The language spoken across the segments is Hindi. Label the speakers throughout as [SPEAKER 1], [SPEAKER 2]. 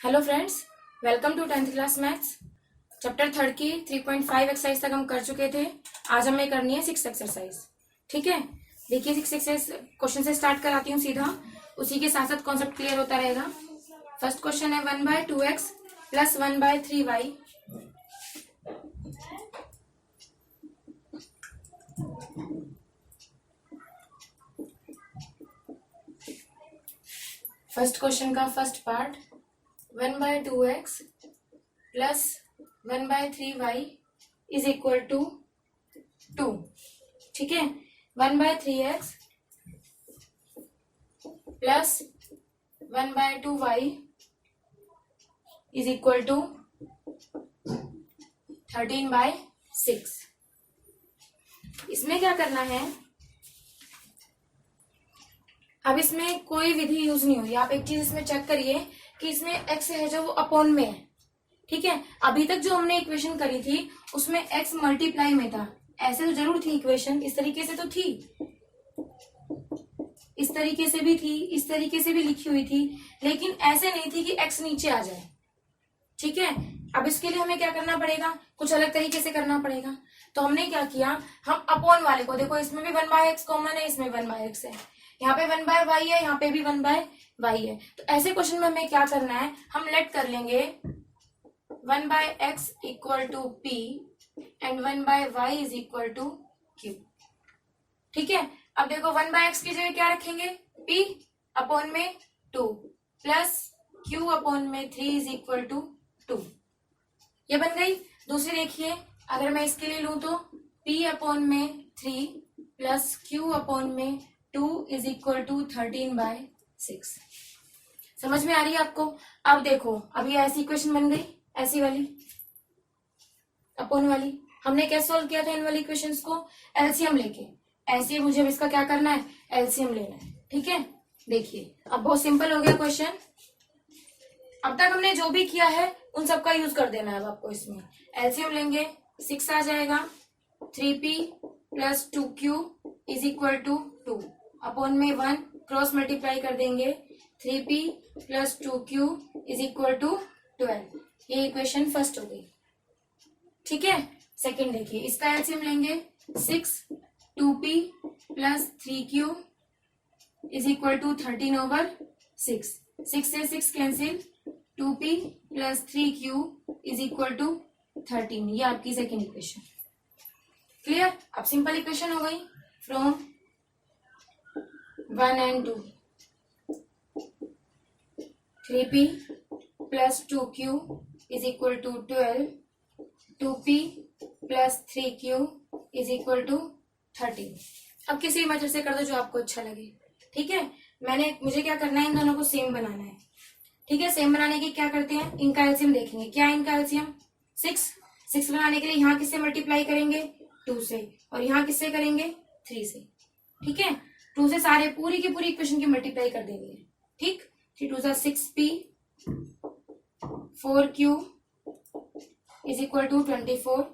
[SPEAKER 1] Hello friends, welcome to 10th class maths. Chapter 3 की 3.5 एक्सरसाइज तक हम कर चुके थे। आज हमें करनी है 6 एक्सरसाइज। ठीक है, देखिए 6 एक्सरसाइज क्वेश्चन से स्टार्ट कराती हूँ सीधा, उसी के साथ साथ कॉन्सेप्ट क्लियर होता रहेगा। फर्स्ट क्वेश्चन है 1/2x plus 1/3y। First question का first part 1/2x plus 1/3y is equal to 2। ठीक है, 1/3x plus 1/2y is equal to 13/6। इसमें क्या करना है, अब इसमें कोई विधि यूज नहीं हो रही। आप एक चीज इसमें चेक करिए कि इसमें x है जो वो अपॉन में है। ठीक है, अभी तक जो हमने इक्वेशन करी थी उसमें x मल्टीप्लाई में था। ऐसे तो जरूर थी इक्वेशन, इस तरीके से तो थी, इस तरीके से भी थी, इस तरीके से भी लिखी हुई थी, लेकिन ऐसे नहीं थी कि x नीचे आ जाए। ठीक है, अब इसके लिए हमें क्या करना पड़ेगा, कुछ अलग तरीके से करना पड़ेगा। तो हमने क्या किया, हम अपॉन वाले को, देखो इसमें भी 1/x कॉमन है, इसमें 1/x है, यहाँ पे 1/y है, यहाँ पे भी 1/y है। तो ऐसे क्वेश्चन में हमें क्या करना है, हम लेट कर लेंगे 1/x equal to p and 1/y is equal to q। ठीक है, अब देखो 1/x की जगह क्या रखेंगे, p अपॉन में 2 प्लस q अपॉन में 3 इज इक्वल टू 2। ये बन गई। दूसरी देखिए, अगर मैं इसके लिए लूं तो p अपॉन में 3 प्लस q अपॉन में 2 इज इक्वल टू 13/6। समझ में आ रही है आपको। अब देखो, अभी ऐसी इक्वेशन बन गई, ऐसी वाली अपॉन वाली। हमने कैसे सॉल्व किया था इन वाली इक्वेशंस को, एलसीएम लेके। ऐसे मुझे अब इसका क्या करना है, एलसीएम लेना है। ठीक है, देखिए अब बहुत सिंपल हो गया क्वेश्चन। अब तक हमने जो भी किया है उन सबका यूज कर देना है अब आपको। इसमें एलसीएम लेंगे, 6 आ जाएगा, 3p plus 2q is equal to 2 upon में 1 क्रॉस मल्टीप्लाई कर देंगे, 3p plus 2q is equal to 12। ये इक्वेशन फर्स्ट हो गई। ठीक है, सेकंड देखिए, इसका एलसीएम लेंगे, 6 2p plus 3q is equal to 13/6। 6 से 6 cancel, 2p plus 3q is equal to 13। ये आपकी सेकेंड इक्वेशन। क्लियर, अब सिंपल इक्वेशन हो गई from 1 and 2। 3p plus 2q is equal to 12, 2p plus 3q is equal to 13। अब किसी मेथड से कर दो जो आपको अच्छा लगे। ठीक है, मुझे क्या करना है, इन दोनों को सेम बनाना है। ठीक है, सेम बनाने के क्या करते हैं, इनका एलसीएम देखेंगे। क्या है इनका एलसीएम, 6 बनाने के लिए यहाँ किससे मल्टीप्लाई करेंगे, 2 से, और यहाँ किससे करेंगे, 3 से। ठीक है, 2 से सारे पूरी की पूरी इक्वेशन की मल्टीप्लाई कर देनी है। ठीक, 3 2 6p 4q is equal to 24,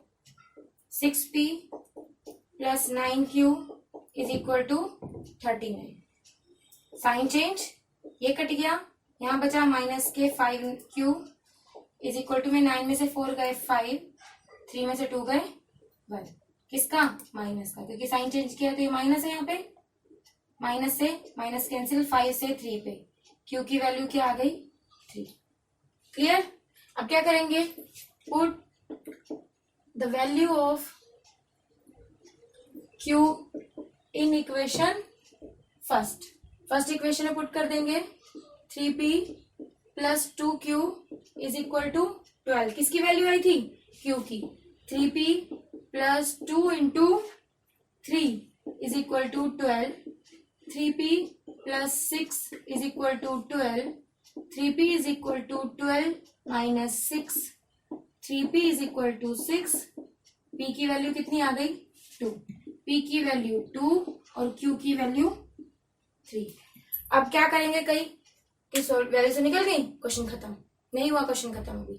[SPEAKER 1] 6p plus 9q is equal to 39। Sign change, ये कट गया, यहाँ बचा माइनस के 5q इज इक्वल टू में 9 में से 4 गए 5, 3 में से 2 गए 1। किसका, माइनस का, क्योंकि साइन चेंज किया तो ये माइनस है, यहाँ पे माइनस से माइनस कैंसिल, 5 से 3 पे q की वैल्यू क्या आ गई, 3। क्लियर, अब क्या करेंगे, put the value of q in equation first equation में पुट कर देंगे, 3p plus 2q is equal to 12। किसकी वैल्यू आई थी, q की। 3p plus 2 into 3 is equal to 12, 3p plus 6 is equal to 12, 3p is equal to 12 minus 6, 3p is equal to 6। p की वैल्यू कितनी आ गई, 2। p की वैल्यू 2 और q की वैल्यू 3। अब क्या करेंगे, कई वैल्यू से निकल गई, क्वेश्चन खत्म नहीं हुआ, क्वेश्चन खत्म अभी।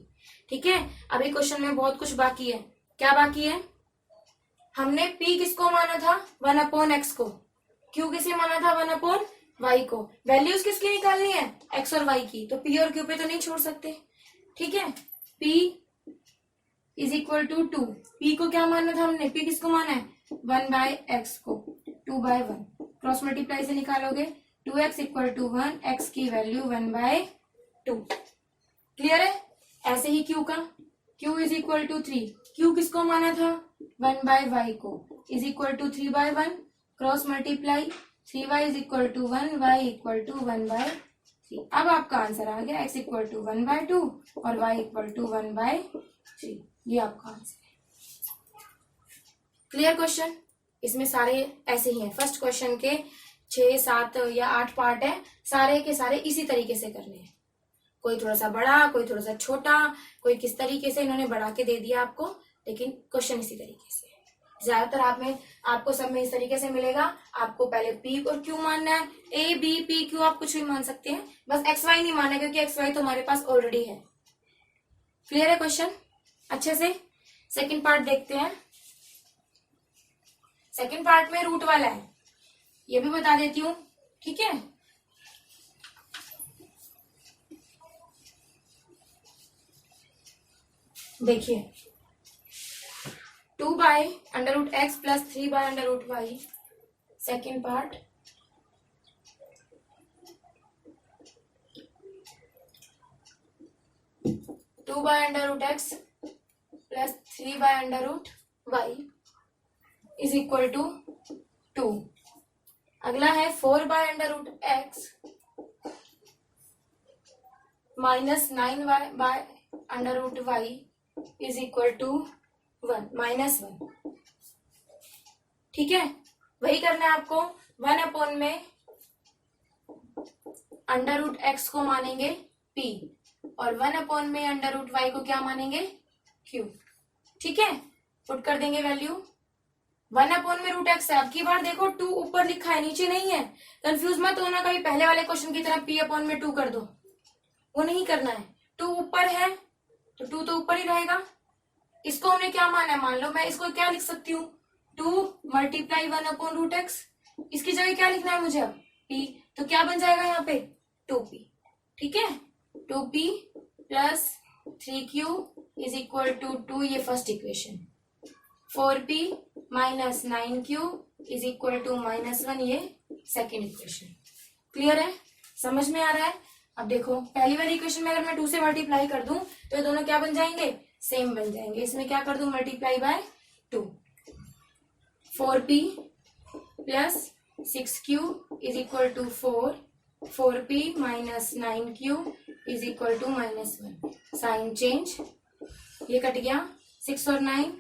[SPEAKER 1] ठीक है, अभी क्वेश्चन में बहुत कुछ बाकी है। क्या बाकी है, हमने p किसको माना था, 1/x को, q किसे माना था, 1/y को। वैल्यूज किसकी निकालनी है, एक्स और वाई की, तो पी और क्यू पे तो नहीं छोड़ सकते, ठीक है। P is equal to 2, p को क्या माना था हमने, पी किसको माना है 1/x को, 2/1 क्रॉस मल्टीप्लाई से निकालोगे 2x इक्वल टू 1, x की वैल्यू 1/2। क्लियर है। ऐसे ही q का, q is equal to 3, q किसको माना था 1/y को, is equal to 3/1 cross multiply 3y is equal to 1, y equal to 1/3। अब आपका आंसर आ गया x इक्वल टू 1/2 और y इक्वल टू 1/3, ये आपका आंसर है। Clear question. इसमें सारे ऐसे ही हैं, फर्स्ट क्वेश्चन के 6, 7 या 8 पार्ट है, सारे के सारे इसी तरीके से करने हैं, कोई थोड़ा सा बड़ा, कोई थोड़ा सा छोटा, कोई किस तरीके से इन्होंने बढ़ा के दे दिया आपको, लेकिन क्वेश्चन इसी तरीके से। ज्यादातर आपको सब में इस तरीके से मिलेगा। आपको पहले पी और क्यू मानना है, ए बी पी क्यू आप कुछ भी मान सकते हैं, बस एक्स वाई नहीं मानना क्योंकि एक्स वाई तो हमारे पास ऑलरेडी है। क्लियर है क्वेश्चन अच्छे से। सेकंड पार्ट देखते हैं। सेकंड पार्ट में रूट वाला है, ये भी बता देती हूँ, ठीक है। देखिए 2/√x plus 3/√y, second part. Two √x plus 3/√y is equal to 2। अगला है 4/√x minus 9/√y is equal to 1, -1। ठीक है, वही करना है आपको। 1 में √x को मानेंगे p और 1 में √y को क्या मानेंगे q। ठीक है, पुट कर देंगे वैल्यू। 1 में √x है। अब की बार देखो 2 ऊपर लिखा है, नीचे नहीं है, कंफ्यूज मत होना कभी पहले वाले क्वेश्चन की तरह p में 2 कर दो, वो नहीं करना है। 2 ऊपर है तो 2 तो ऊपर ही रहेगा। इसको हमने क्या माना है, मान लो मैं इसको क्या लिख सकती हूँ 2 मल्टीप्लाई 1/√x। इसकी जगह क्या लिखना है मुझे अब p, तो क्या बन जाएगा यहाँ पे 2p। ठीक है, 2p plus 3q is equal to 2, ये first equation. 4p minus 9q is equal to -1, ये सेकेंड इक्वेशन। क्लियर है, समझ में आ रहा है। अब देखो पहली वाली इक्वेशन में अगर मैं 2 से मल्टीप्लाई कर दूं तो ये दोनों क्या बन जाएंगे, सेम बन जाएंगे। इसमें क्या कर दूं, multiply by 2। 4p plus 6q is equal to 4, 4p minus 9q is equal to -1। Sign change, ये कट गया, 6 और 9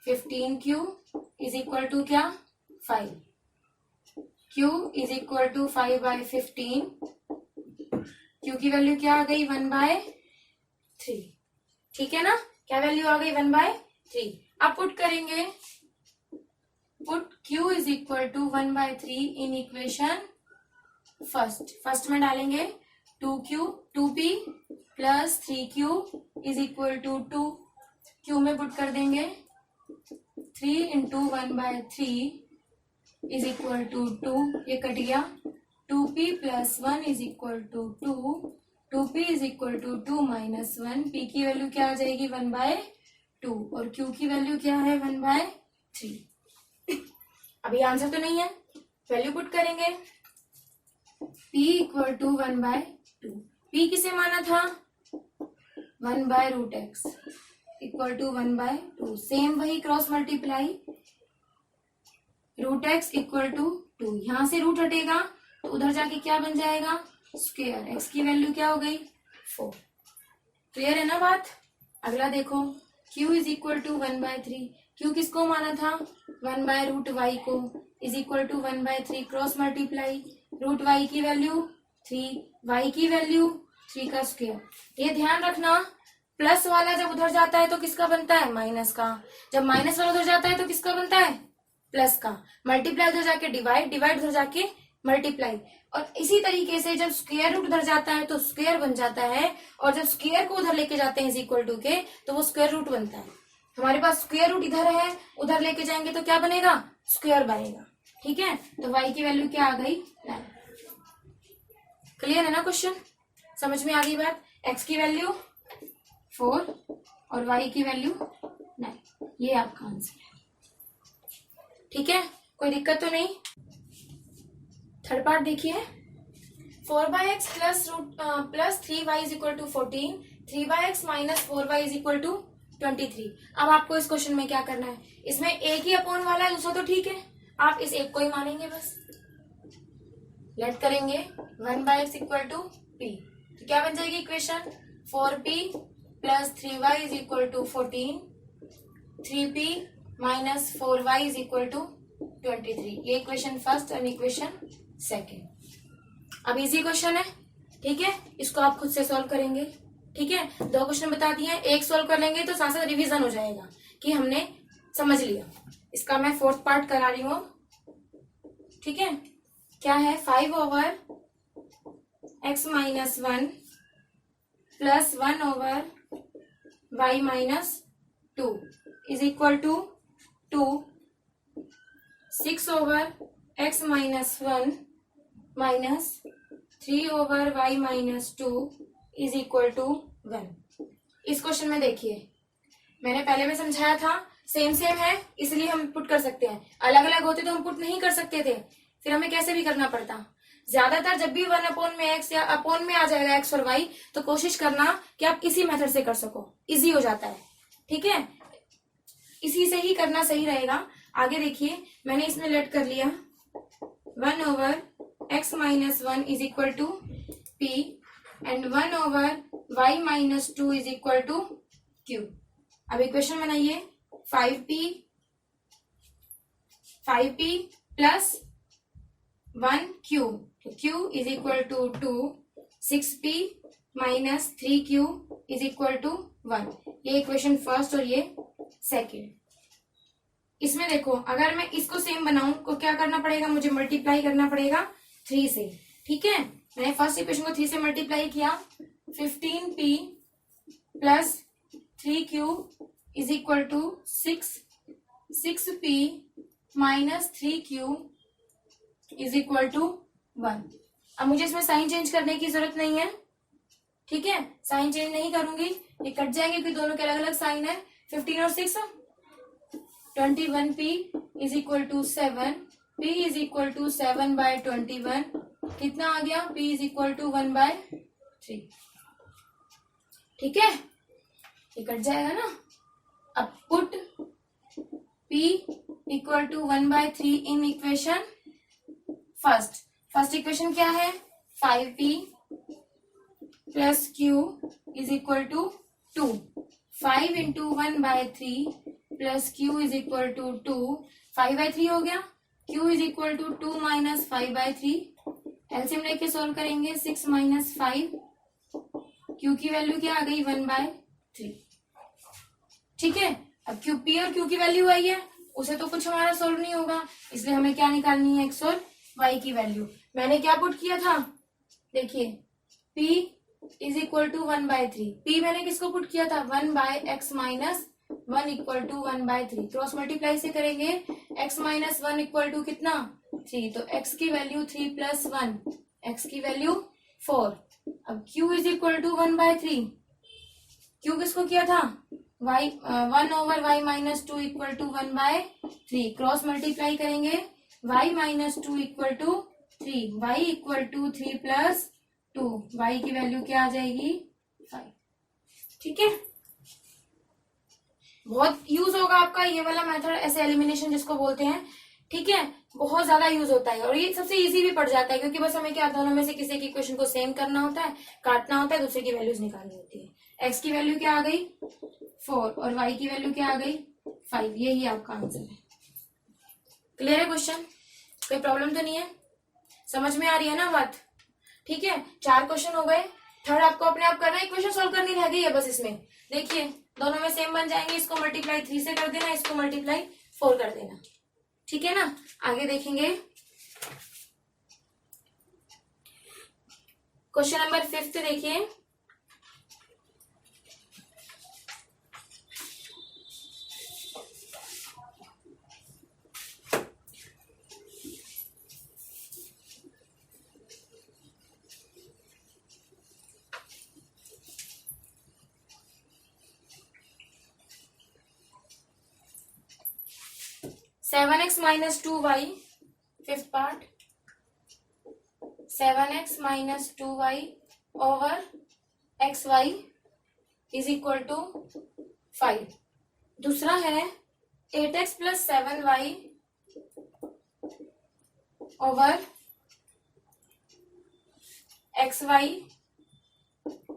[SPEAKER 1] 15q इज इक्वल टू क्या 5, q is equal to 5/15। q की वैल्यू क्या आ गई 1/3। ठीक है ना, क्या वैल्यू आ गई 1/3। अब पुट करेंगे, put q is equal to 1/3 in equation first में डालेंगे 2p plus 3q is equal to 2, q में पुट कर देंगे 3 इंटू 1/3 इज इक्वल टू 2, ये कट गया। 2p plus 1 is equal to 2, 2p is equal to 2 minus 1, p की वैल्यू क्या आ जाएगी 1/2 और q की वैल्यू क्या है 1/3। अभी आंसर तो नहीं है, वैल्यू पुट करेंगे। p इक्वल टू 1/2, p किसे माना था 1/√x इक्वल टू 1/2। सेम वही cross multiply, √x equal to 2, यहां से रूट हटेगा तो उधर जाके क्या बन जाएगा स्क्वायर, x की वैल्यू क्या हो गई 4। क्लियर है ना बात। अगला देखो q is equal to 1/3, q किसको माना था 1/√y को is equal to 1/3 cross multiply, √y की वैल्यू 3, y की वैल्यू 3 का स्क्वायर। ये ध्यान रखना, प्लस वाला जब उधर जाता है तो किसका बनता है माइनस का, जब माइनस वाला उधर जाता है तो किसका बनता है प्लस का। मल्टीप्लाई उधर जाके डिवाइड, डिवाइड उधर जाके मल्टीप्लाई। और इसी तरीके से जब स्क्वायर रूट उधर जाता है तो स्क्वायर बन जाता है, और जब स्क्वायर को उधर लेके जाते हैं इज इक्वल टू के तो वो स्क्वायर रूट बनता है। हमारे पास स्क्वायर रूट इधर है, उधर लेके जाएंगे तो क्या बनेगा स्क्वायर बनेगा। ठीक है, तो y की वैल्यू क्या आ गई 9। क्लियर है ना क्वेश्चन। समझ में आ गई बात? x की वैल्यू 4 और y की वैल्यू 9, ये आपका आंसर है। ठीक है, कोई दिक्कत तो नहीं? थर्ड पार्ट देखिए, 4/x plus 3y is equal to 14, 3/x minus 4y is equal to 23। अब आपको इस क्वेश्चन में क्या करना है, इसमें एक ही अपॉन वाला है, दूसरा तो ठीक है, आप इस एक को ही मानेंगे बस। लेट करेंगे 1/x इक्वल टू p, तो क्या बन जाएगी equation, 4p plus 3y is equal to 14, 3p minus 4y is equal to 23। ये इक्वेशन फर्स्ट और इक्वेशन सेकेंड। अब इजी क्वेश्चन है, ठीक है, इसको आप खुद से सॉल्व करेंगे। ठीक है, 2 क्वेश्चन बता दिए, एक सॉल्व कर लेंगे तो साथ साथ रिवीजन हो जाएगा कि हमने समझ लिया। इसका मैं 4th पार्ट करा रही हूँ। ठीक है, क्या है, 5/x minus 1 plus 1/y minus 2 is equal to 2, 6/x minus 1 minus 3/y minus 2 is equal to 1। इस क्वेश्चन में देखिए, मैंने पहले में समझाया था, सेम सेम है इसलिए हम पुट कर सकते हैं, अलग अलग होते तो हम पुट नहीं कर सकते थे, फिर हमें कैसे भी करना पड़ता। ज्यादातर जब भी 1/x या अपॉन में आ जाएगा x और y, तो कोशिश करना कि आप इसी मेथड से कर सको, इजी हो जाता है। ठीक है, इसी से ही करना सही रहेगा। आगे देखिए, मैंने इसमें लेट कर लिया 1/x minus 1 is equal to p and 1/y minus 2 is equal to q। अब इक्वेशन बनाइए, 5p प्लस 1q, तो q is equal to 2, 6p minus 3q is equal to 1। ये इक्वेशन फर्स्ट और ये सेकेंड। इसमें देखो, अगर मैं इसको सेम बनाऊं तो क्या करना पड़ेगा, मुझे मल्टीप्लाई करना पड़ेगा 3 से। ठीक है, मैंने फर्स्ट इक्वेशन को 3 से मल्टीप्लाई किया, 15p plus 3q is equal to 6p minus 3q is equal to 1। अब मुझे इसमें साइन चेंज करने की जरूरत नहीं है। ठीक है, साइन चेंज नहीं करूंगी, ये कट जाएंगे क्योंकि दोनों के अलग अलग साइन है। 15 और 6 21p is equal to 7, p is equal to 7/21, कितना आ गया, p इज इक्वल टू 1/3। ठीक है, ये कट जाएगा ना। अब put p equal to 1/3 in equation first equation क्या है, 5p plus q is equal to 2, 5 into 1/3 plus q is equal to 2, 5/3 हो गया, q is equal to 2 minus 5/3। LCM लेके सोल्व करेंगे, 6 माइनस 5, q की वैल्यू क्या आ गई, 1/3। ठीक है, अब p और q की वैल्यू आई है, उसे तो कुछ हमारा सोल्व नहीं होगा, इसलिए हमें क्या निकालनी है, x और y की वैल्यू। मैंने क्या पुट किया था, देखिए p is equal to 1/3, p मैंने किसको पुट किया था, 1/x minus 1 equal to 1/3, cross multiply से करेंगे, x माइनस 1 इक्वल टू कितना, 3, तो x की वैल्यू 3 प्लस 1, x की वैल्यू 4। अब q is equal to 1/3, q किसको किया था, y 1/y minus 2 equal to 1/3, cross multiply करेंगे, y minus 2 equal to 3, y equal to 3 plus 2, y की वैल्यू क्या आ जाएगी, 5। ठीक है, बहुत यूज होगा आपका ये वाला मेथड, ऐसे एलिमिनेशन जिसको बोलते हैं। ठीक है, बहुत ज्यादा यूज होता है और ये सबसे इजी भी पड़ जाता है, क्योंकि बस हमें क्या, दोनों में से किसी की इक्वेशन को सेम करना होता है, काटना होता है, दूसरे की वैल्यूज निकालनी होती है। x की वैल्यू क्या आ गई, 4 और y की वैल्यू क्या आ गई, 5। यही आपका आंसर है। क्लियर है क्वेश्चन, कोई प्रॉब्लम तो नहीं है, समझ में आ रही है ना बात। ठीक है, 4 क्वेश्चन हो गए, थर्ड आपको अपने आप करना है, इक्वेशन सॉल्व करनी रह गई है बस। इसमें देखिए दोनों में सेम बन जाएंगे, इसको मल्टीप्लाई 3 से कर देना, इसको मल्टीप्लाई 4 कर देना। ठीक है ना, आगे देखेंगे क्वेश्चन नंबर 5 देखिए, 7x minus 2y, fifth part, 7x minus 2y over xy is equal to 5। दूसरा है 8x plus 7y over xy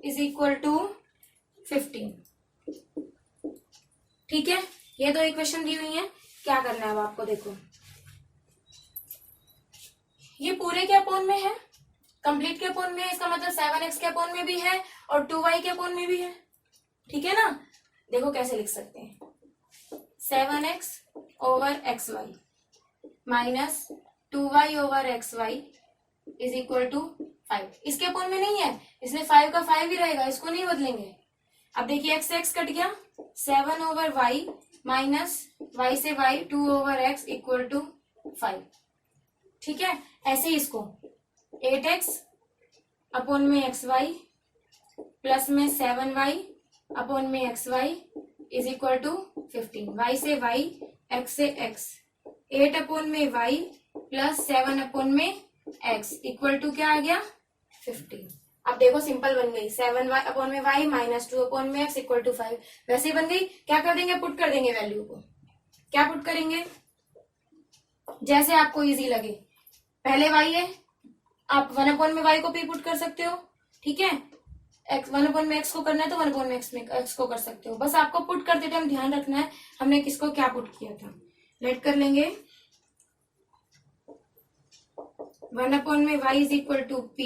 [SPEAKER 1] is equal to 15। ठीक है, ये दो इक्वेशन दी हुई है। क्या करना है अब आपको, देखो ये पूरे के अपोन में है, कंप्लीट के अपोन में है, इसका मतलब 7x के अपोन में भी है और 2y के अपोन में भी है। ठीक है ना, देखो कैसे लिख सकते हैं, 7x over xy minus 2y over xy is equal to 5। इसके अपोन में नहीं है, इसलिए 5 का 5 ही रहेगा, इसको नहीं बदलेंगे। अब देखिए x से x कट गया, 7 ओवर y माइनस y से y 2 over x equal to 5। ठीक है, ऐसे ही इसको 8x अपोन में xy प्लस में 7y अपोन में xy is equal to 15। y से y, x से x, 8 अपोन में y प्लस 7 अपोन में x इक्वल टू क्या आ गया, 15। अब देखो सिंपल बन गई, 7 अपोन में y माइनस 2 अपोन में x इक्वल टू 5। वैसे ही बन गई। क्या कर देंगे, पुट कर देंगे वैल्यू को। क्या पुट करेंगे, जैसे आपको इजी लगे। पहले y है, आप 1 अपोन में y को भी पुट कर सकते हो। ठीक है, x 1 अपोन में x को करना है तो 1 अपोन में x को कर सकते हो। बस आपको पुट करते टाइम ध्यान रखना है हमने किसको क्या पुट किया था। लेट कर लेंगे, 1 अपोन में y is equal to p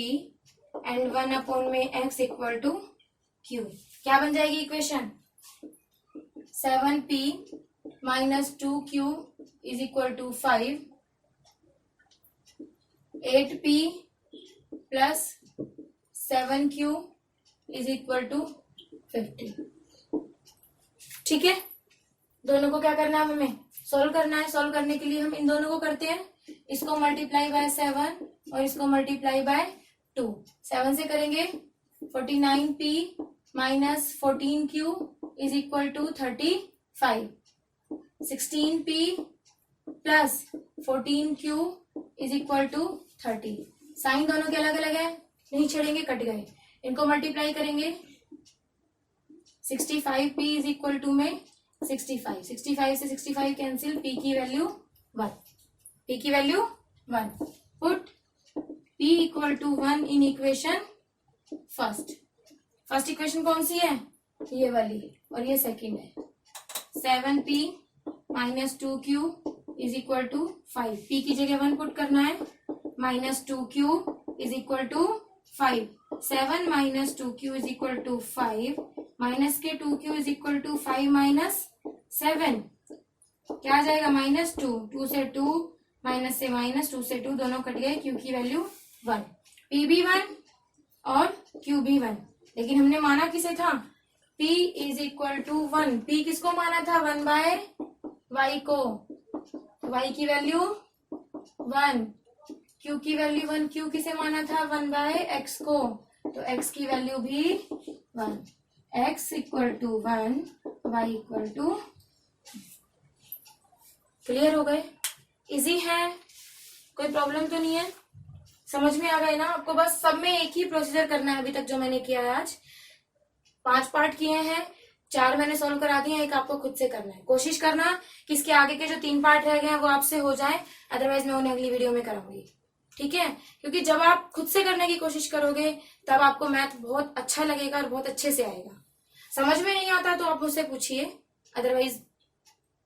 [SPEAKER 1] and 1 upon में x इक्वल टू q। क्या बन जाएगी equation, 7p minus 2q is equal to 5, 8p plus 7q is equal to 50। ठीक है, दोनों को क्या करना है, हमें सोल्व करना है। सोल्व करने के लिए हम इन दोनों को करते हैं, इसको मल्टीप्लाई बाय 7 और इसको मल्टीप्लाई बाय 2। 7 से करेंगे 49p minus 14q is equal to 35, 16p plus 14q is equal to 30। Sign दोनों के अलग अलग है, नहीं छेड़ेंगे, कट गए। इनको मल्टीप्लाई करेंगे, 65p इज इक्वल टू में 65, 65 से 65 कैंसिल, p की वैल्यू 1, p की value 1। Put p equal to 1 in equation first. First equation कौन सी है, ये वाली, और ये सेकंड है। 7p minus 2q is equal to 5, p की जगह 1 पुट करना है, minus 2q is equal to 5, 7 minus 2q is equal to 5, minus के 2q is equal to 5 minus 7, क्या आ जाएगा, माइनस 2, 2 से 2 माइनस से माइनस, 2 से 2 दोनों कट गए, q की वैल्यू 1, p भी 1 और q भी 1। लेकिन हमने माना किसे था, p is equal to 1। p किसको माना था, 1 बाय y को, y की वैल्यू 1, q की वैल्यू 1, q किसे माना था, 1 बाय x को, तो x की वैल्यू भी 1, x equal to 1, y equal to. Clear हो गए, इजी है, कोई प्रॉब्लम तो नहीं है, समझ में आ गए ना आपको। बस सब में एक ही प्रोसीजर करना है अभी तक जो मैंने किया है। आज 5 पार्ट किए हैं, 4 मैंने सॉल्व करा दिए, एक आपको खुद से करना है। कोशिश करना कि इसके आगे के जो 3 पार्ट रह गए हैं वो आपसे हो जाए, अदरवाइज मैं उन्हें अगली वीडियो में कराऊंगी। ठीक है, क्योंकि जब आप खुद से करने की कोशिश करोगे तब आपको मैथ बहुत अच्छा लगेगा और बहुत अच्छे से आएगा। समझ में नहीं आता तो आप मुझसे पूछिए, अदरवाइज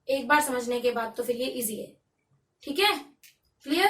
[SPEAKER 1] एक बार समझने के बाद तो फिर ये इजी है। ठीक है, क्लियर।